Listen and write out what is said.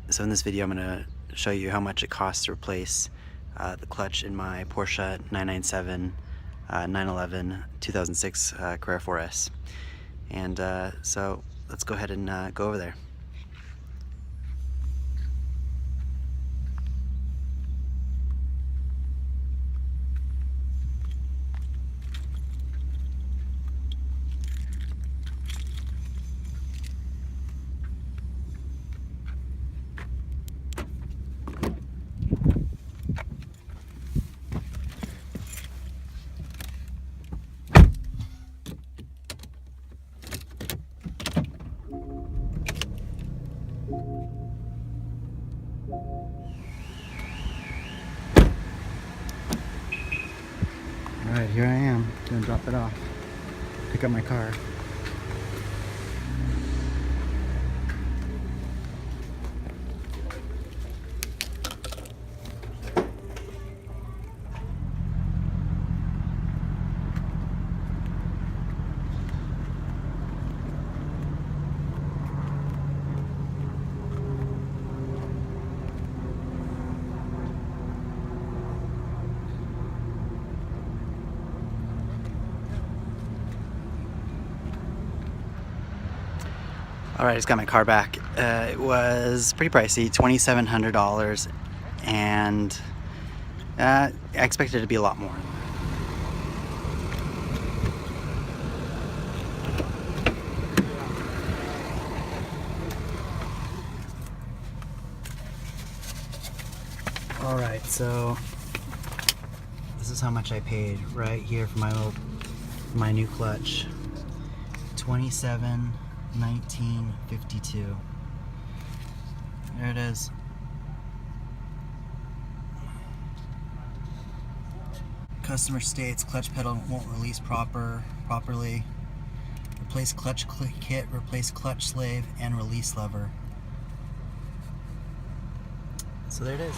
So in this video I'm going to show you how much it costs to replace the clutch in my Porsche 997 911 2006 Carrera 4S. And so let's go ahead and go over there. Alright, here I am, gonna drop it off, pick up my car. Alright, I just got my car back. It was pretty pricey, $2,700, and I expected it to be a lot more. Alright, so this is how much I paid right here for my new clutch. $27,1952. There it is. Customer states clutch pedal won't release properly. Replace clutch kit, replace clutch slave, and release lever. So there it is.